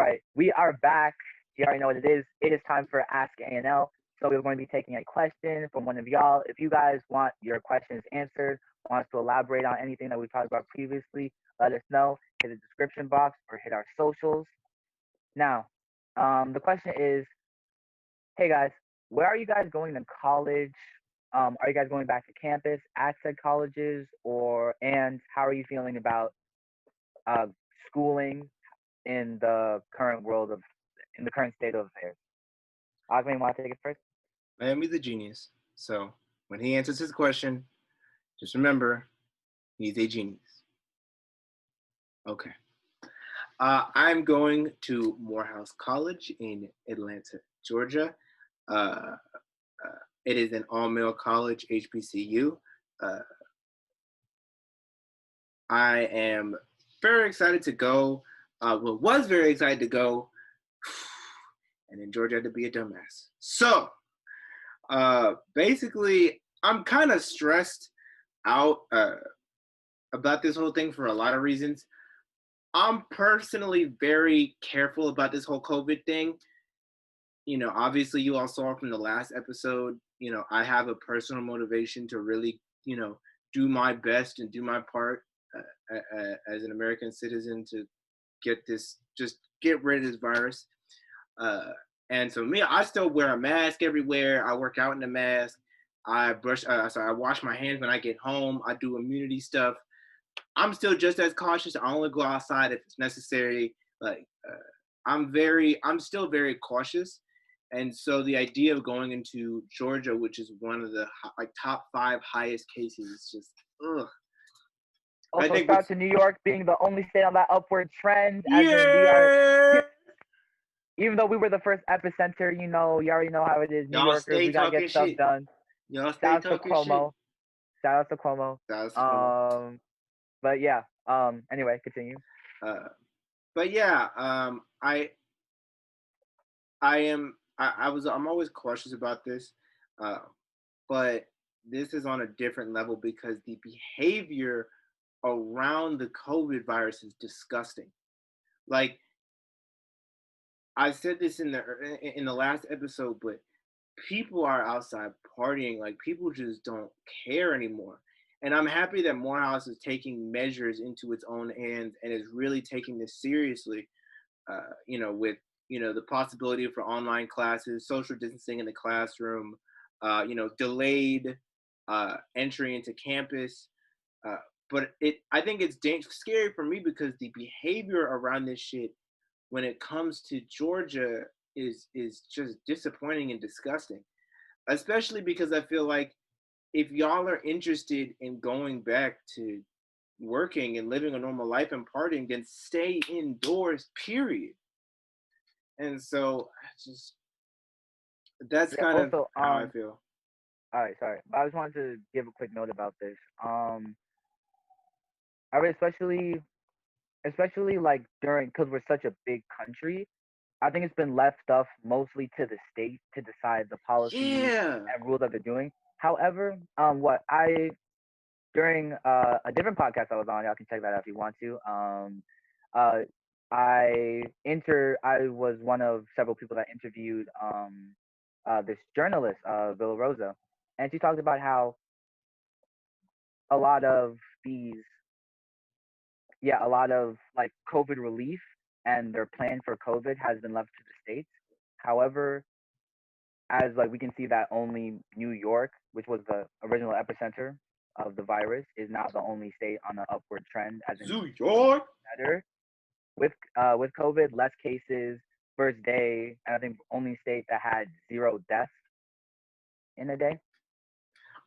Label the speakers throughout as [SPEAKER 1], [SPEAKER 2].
[SPEAKER 1] right, we are back. You already know what it is. It is time for Ask A&L. So we're going to be taking a question from one of y'all. If you guys want your questions answered, want us to elaborate on anything that we talked about previously, let us know. Hit the description box or hit our socials. Now, the question is, hey guys, where are you guys going to college? Are you guys going back to campus at said colleges, and how are you feeling about uh, schooling in the current in the current state of affairs? Ogman, want to take it first?
[SPEAKER 2] Miami's a genius. So when he answers his question, just remember he's a genius. Okay. I'm going to Morehouse College in Atlanta, Georgia. Uh, it is an all-male college, HBCU. Uh, I am very excited to go. Was very excited to go, and then Georgia had to be a dumbass. So basically, I'm kind of stressed out about this whole thing for a lot of reasons. I'm personally very careful about this whole COVID thing. Obviously you all saw from the last episode, I have a personal motivation to really, do my best and do my part as an American citizen to just get rid of this virus. And so me, I still wear a mask everywhere. I work out in a mask. I wash my hands when I get home. I do immunity stuff. I'm still just as cautious. I only go outside if it's necessary. I'm still very cautious. And so the idea of going into Georgia, which is one of the top 5 highest cases, is just ugh.
[SPEAKER 1] Also, shout out to New York being the only state on that upward trend.
[SPEAKER 2] As in we are,
[SPEAKER 1] even though we were the first epicenter, you already know how it is. New Yorkers, we gotta get stuff done.
[SPEAKER 2] Y'all stay
[SPEAKER 1] shout out
[SPEAKER 2] talking
[SPEAKER 1] to Cuomo.
[SPEAKER 2] Shit.
[SPEAKER 1] Shout out to Cuomo. But yeah. Anyway, continue.
[SPEAKER 2] But yeah. I'm always cautious about this, but this is on a different level because the behavior around the COVID virus is disgusting. Like I said this in the last episode, but people are outside partying. Like people just don't care anymore. And I'm happy that Morehouse is taking measures into its own hands and is really taking this seriously. With the possibility for online classes, social distancing in the classroom, delayed entry into campus. But I think it's scary for me because the behavior around this shit when it comes to Georgia is just disappointing and disgusting. Especially because I feel like if y'all are interested in going back to working and living a normal life and partying, then stay indoors, period. And so that's kind of how I feel.
[SPEAKER 1] All right, sorry. I just wanted to give a quick note about this. I mean, especially like because we're such a big country, I think it's been left stuff mostly to the state to decide the policies and rules that they're doing. However, during a different podcast I was on, y'all can check that out if you want to. I was one of several people that interviewed this journalist, Villa Rosa, and she talked about how a lot of like COVID relief and their plan for COVID has been left to the states. However, as like we can see that only New York, which was the original epicenter of the virus, is now the only state on the upward trend. As in
[SPEAKER 2] New York,
[SPEAKER 1] better with COVID, less cases, first day, and I think only state that had 0 deaths in a day.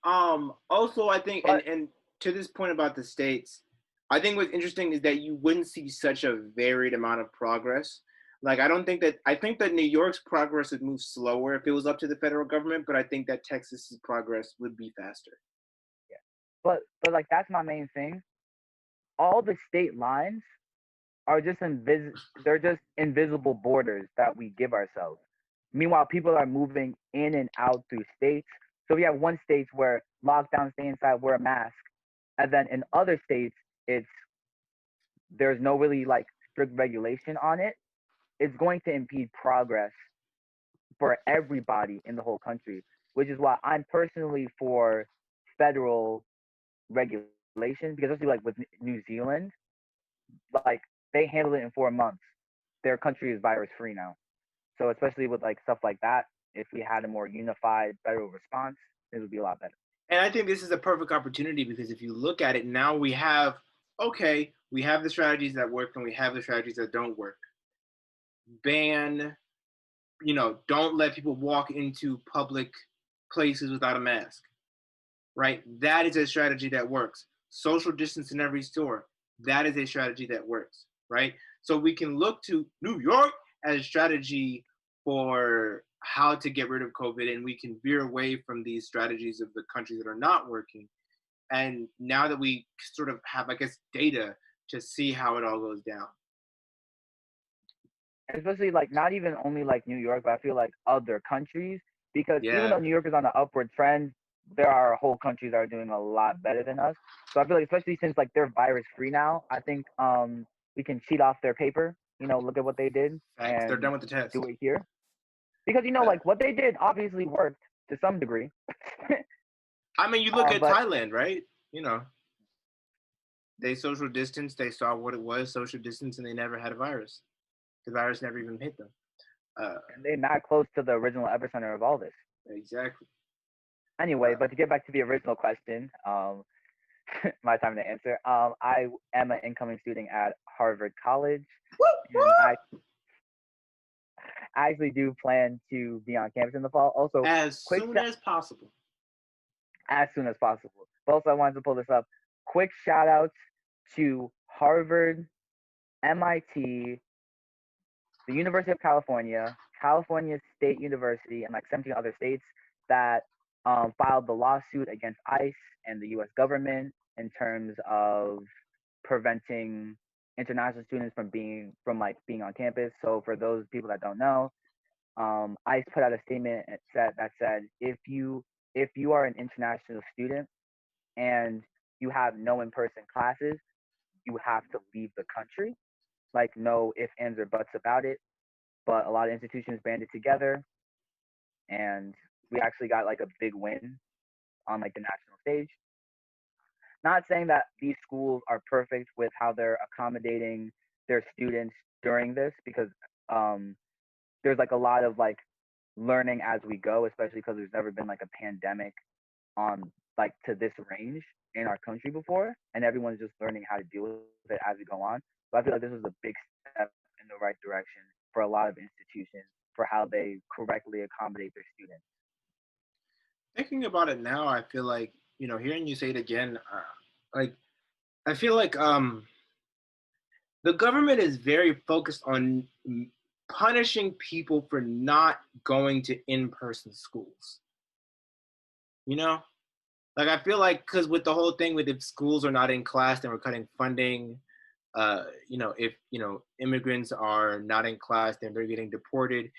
[SPEAKER 2] Also, I think, and to this point about the states, I think what's interesting is that you wouldn't see such a varied amount of progress. Like, I think that New York's progress would move slower if it was up to the federal government, but I think that Texas's progress would be faster.
[SPEAKER 1] Yeah. But like, that's my main thing. All the state lines are just they're just invisible borders that we give ourselves. Meanwhile, people are moving in and out through states. So we have one states where lockdown, stay inside, wear a mask. And then in other states, there's no really like strict regulation on it. it's going to impede progress for everybody in the whole country, which is why I'm personally for federal regulation because especially like with New Zealand, like they handled it in 4 months. Their country is virus free now. So especially with like stuff like that, if we had a more unified federal response, it would be a lot better.
[SPEAKER 2] And I think this is a perfect opportunity because if you look at it now, we have okay, we have the strategies that work and we have the strategies that don't work. Ban, don't let people walk into public places without a mask, right? That is a strategy that works. Social distance in every store, that is a strategy that works, right? So we can look to New York as a strategy for how to get rid of COVID, and we can veer away from these strategies of the countries that are not working. And now that we sort of have, I guess, data to see how it all goes down.
[SPEAKER 1] Especially like not even only like New York, but I feel like other countries because even
[SPEAKER 2] Yeah,
[SPEAKER 1] though New York is on an upward trend, there are whole countries that are doing a lot better than us. So I feel like especially since like they're virus free now, I think we can cheat off their paper. Look at what they did
[SPEAKER 2] facts. They're
[SPEAKER 1] and
[SPEAKER 2] done with the
[SPEAKER 1] do
[SPEAKER 2] test.
[SPEAKER 1] it here because
[SPEAKER 2] Uh,
[SPEAKER 1] like what they did obviously worked to some degree.
[SPEAKER 2] I mean, you look at
[SPEAKER 1] But
[SPEAKER 2] Thailand, right? You know, they social distance. They saw what it was, social distance, and they never had a virus. The virus never even hit them. Uh,
[SPEAKER 1] and they're not close to the original epicenter of all this.
[SPEAKER 2] exactly.
[SPEAKER 1] Anyway,
[SPEAKER 2] Uh,
[SPEAKER 1] but to get back to the original question, my time to answer. I am an incoming student at Harvard College, and I actually do plan to be on campus in the fall. Also,
[SPEAKER 2] as
[SPEAKER 1] quick
[SPEAKER 2] soon
[SPEAKER 1] shout
[SPEAKER 2] as possible.
[SPEAKER 1] as soon as possible. But also, I wanted to pull this up. Quick shout outs to Harvard, MIT, the University of California, California State University, and like 17 other states that filed the lawsuit against ICE and the U.S. government in terms of preventing international students from being on campus. So for those people that don't know, ICE put out a statement that said if you are an international student and you have no in-person classes, you have to leave the country. Like no ifs, ands, or buts about it. But a lot of institutions banded together, and we actually got like a big win on like the national stage. Not saying that these schools are perfect with how they're accommodating their students during this, because um, there's like a lot of like learning as we go, especially because there's never been like a pandemic on like to this range in our country before, and everyone's just learning how to deal with it as we go on. But I feel like this was a big step in the right direction for a lot of institutions for how they correctly accommodate their students.
[SPEAKER 2] Thinking about it now, I feel like hearing you say it again, like I feel like the government is very focused on punishing people for not going to in-person schools. You know, like I feel like because with the whole thing with if schools are not in class, then we're cutting funding. If immigrants are not in class, then they're getting deported.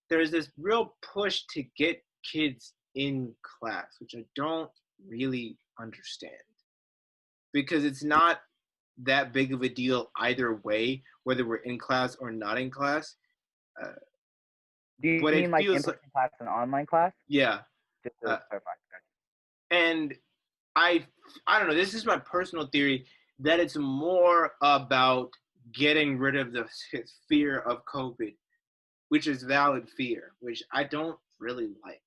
[SPEAKER 2] There's this real push to get kids in class, which I don't really understand because it's not that big of a deal either way, whether we're in class or not in class. Uh,
[SPEAKER 1] Do you
[SPEAKER 2] but
[SPEAKER 1] mean
[SPEAKER 2] it
[SPEAKER 1] like
[SPEAKER 2] feels like,
[SPEAKER 1] in-person class and online class?
[SPEAKER 2] yeah.
[SPEAKER 1] Just to
[SPEAKER 2] Uh,
[SPEAKER 1] clarify.
[SPEAKER 2] and I, I don't know. This is my personal theory that it's more about getting rid of the fear of COVID, which is valid fear, which I don't really like.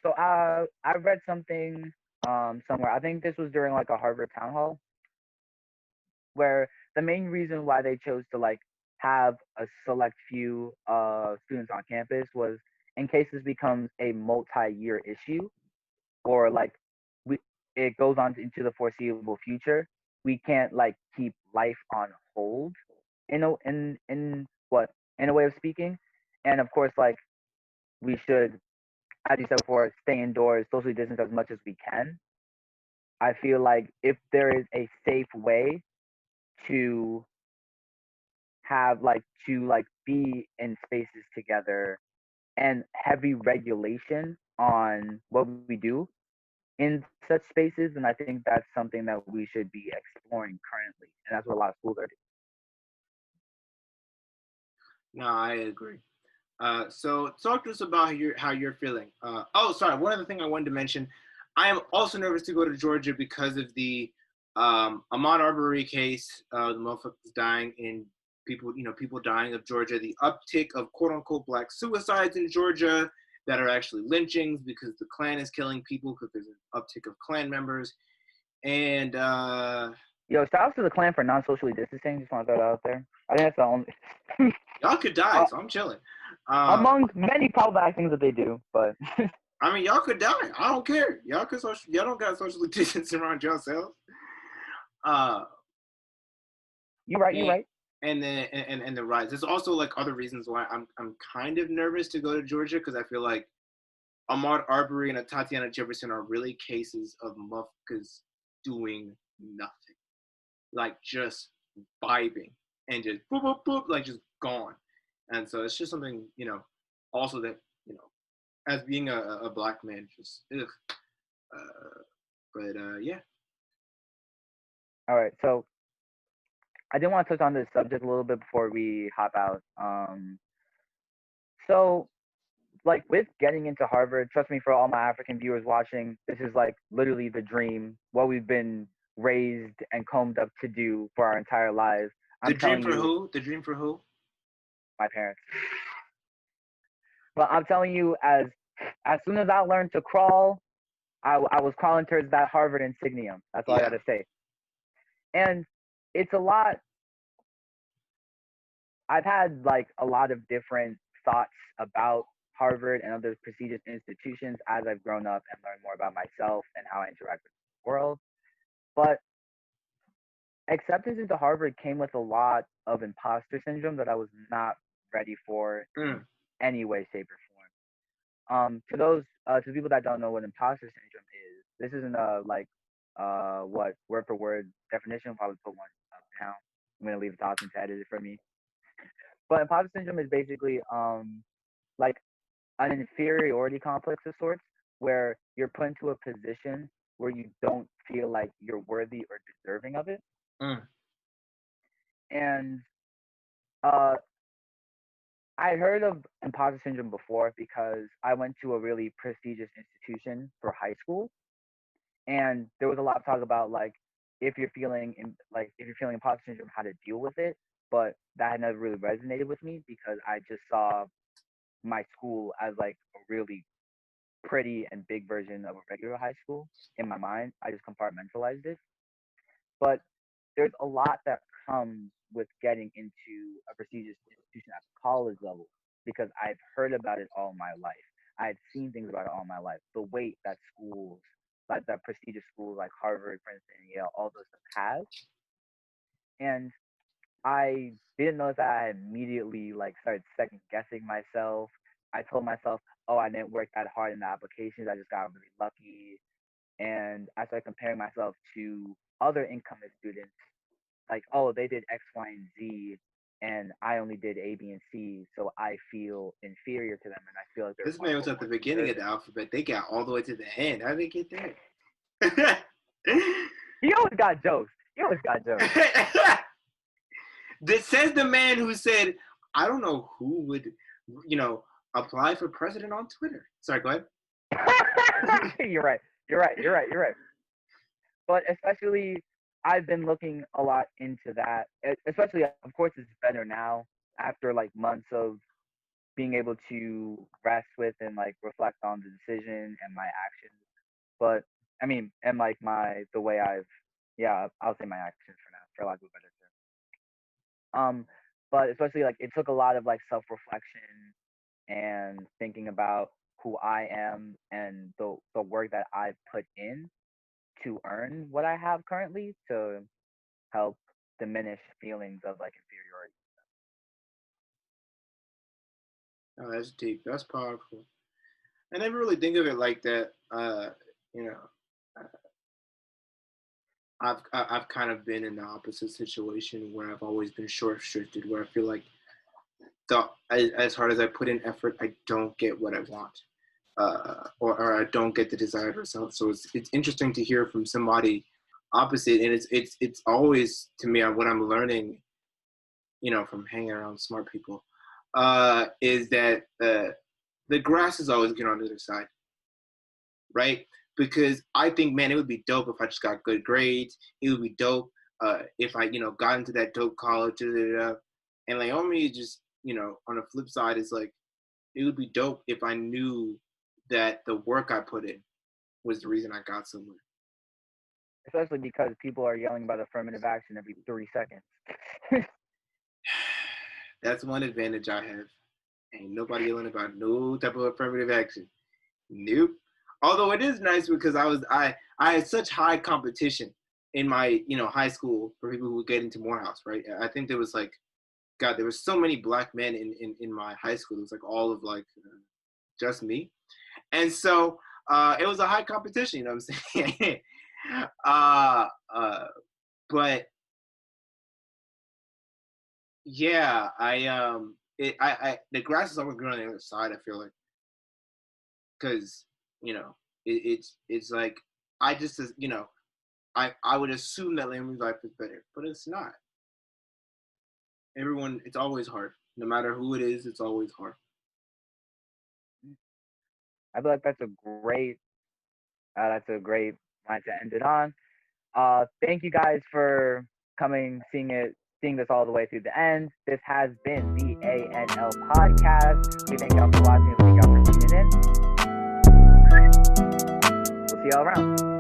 [SPEAKER 1] So I read something somewhere. I think this was during like a Harvard town hall where the main reason why they chose to like have a select few students on campus was in case this becomes a multi-year issue or like we it goes on into the foreseeable future, we can't like keep life on hold in a way of speaking. And of course, like we should, as you said before, stay indoors, socially distance as much as we can. I feel like if there is a safe way to be in spaces together and heavy regulation on what we do in such spaces, then I think that's something that we should be exploring currently, and that's what a lot of schools are doing.
[SPEAKER 2] No, I agree. So talk to us about how you're feeling. Oh, sorry. One other thing I wanted to mention, I am also nervous to go to Georgia because of the Ahmaud Arbery case. The motherfuckers dying in people dying of Georgia. The uptick of quote unquote black suicides in Georgia that are actually lynchings because the Klan is killing people because there's an uptick of Klan members. And
[SPEAKER 1] Yo, shout out to the Klan for non-socially distancing. Just want to throw that out there. I think that's the only
[SPEAKER 2] y'all could die, so I'm chilling.
[SPEAKER 1] among many problematic things that they do. But
[SPEAKER 2] I mean, y'all could die. I don't care. Y'all don't got socially distance around yourselves. Uh,
[SPEAKER 1] you're right. You're
[SPEAKER 2] and,
[SPEAKER 1] right.
[SPEAKER 2] and the rise. There's also like other reasons why I'm kind of nervous to go to Georgia because I feel like Ahmaud Arbery and Tatiana Jefferson are really cases of motherfuckers doing nothing, like just vibing and just boop boop boop, like just gone. And so it's just something also that as being a black man, just ugh. Yeah.
[SPEAKER 1] All right. So I did want to touch on this subject a little bit before we hop out. So like with getting into Harvard, trust me, for all my African viewers watching, this is like literally the dream, what we've been raised and combed up to do for our entire lives.
[SPEAKER 2] The
[SPEAKER 1] I'm
[SPEAKER 2] dream
[SPEAKER 1] telling
[SPEAKER 2] for
[SPEAKER 1] you,
[SPEAKER 2] who? The dream for who?
[SPEAKER 1] my parents. But I'm telling you, as soon as I learned to crawl, I was crawling towards that Harvard insignium. That's all I
[SPEAKER 2] Yeah.
[SPEAKER 1] got to say. And it's a lot. I've had like a lot of different thoughts about Harvard and other prestigious institutions as I've grown up and learned more about myself and how I interact with the world. But acceptance into Harvard came with a lot of imposter syndrome that I was not ready for in
[SPEAKER 2] Mm.
[SPEAKER 1] any way, shape, or form. To people that don't know what imposter syndrome is, this isn't a like what word for word definition. I'll probably put one up now. I'm gonna leave Dawson to edit it for me. But imposter syndrome is basically like an inferiority complex of sorts, where you're put into a position where you don't feel like you're worthy or deserving of it.
[SPEAKER 2] Mm.
[SPEAKER 1] And uh, I heard of imposter syndrome before because I went to a really prestigious institution for high school, and there was a lot of talk about like if you're feeling imposter syndrome, how to deal with it. But that had never really resonated with me because I just saw my school as like a really pretty and big version of a regular high school in my mind. I just compartmentalized it. But there's a lot that comes with getting into a prestigious institution at the college level because I've heard about it all my life. I've seen things about it all my life. The weight that schools, like that prestigious schools like Harvard, Princeton, Yale, all those stuff have. And I didn't know that. I immediately like started second guessing myself. I told myself, "Oh, I didn't work that hard in the applications. I just got really lucky." And I started comparing myself to other incoming students. Like, oh, they did X, Y, and Z, and I only did A, B, and C, so I feel inferior to them, and I feel like they're
[SPEAKER 2] This man was
[SPEAKER 1] more
[SPEAKER 2] at the beginning of the
[SPEAKER 1] deserving.
[SPEAKER 2] alphabet. They got all the way to the end. How did they get there?
[SPEAKER 1] He always got jokes. He always got jokes.
[SPEAKER 2] This says the man who said, I don't know who would, apply for president on Twitter. Sorry, go ahead.
[SPEAKER 1] You're right. You're right. You're right. You're right. But especially, I've been looking a lot into that. Especially, of course, it's better now after like months of being able to rest with and like reflect on the decision and my actions. But I mean, and like the way yeah, I'll say my actions for now, for lack of a better term. But especially like it took a lot of like self reflection and thinking about who I am and the work that I've put in to earn what I have currently to help diminish feelings of like inferiority.
[SPEAKER 2] Oh, that's deep. That's powerful. I never really think of it like that. You know, I've kind of been in the opposite situation where I've always been short shifted, where I feel like as hard as I put in effort, I don't get what I want, or I don't get the desired result. So it's interesting to hear from somebody opposite, and it's always to me what I'm learning, from hanging around smart people. is that the grass is always greener on the other side, right? Because I think, man, it would be dope if I just got good grades. It would be dope if I, got into that dope college. Da, da, da. And like, only just, on the flip side is like, it would be dope if I knew that the work I put in was the reason I got somewhere.
[SPEAKER 1] Especially because people are yelling about affirmative action every 3 seconds.
[SPEAKER 2] That's one advantage I have. Ain't nobody yelling about no type of affirmative action. Nope. Although it is nice because I had such high competition in my high school for people who would get into Morehouse, right? I think there was like, God, there were so many black men in my high school. It was like all of like just me, and so it was a high competition. You know what I'm saying? But yeah, the grass is always greener on the other side. I feel like because it's like I just I would assume that Lambie's life is better, but it's not. It's always hard. No matter who it is, it's always hard.
[SPEAKER 1] I feel like that's a great line to end it on. Thank you guys for coming, seeing this all the way through the end. This has been the ANL podcast. We thank y'all for watching. We thank y'all for tuning in. We'll see y'all around.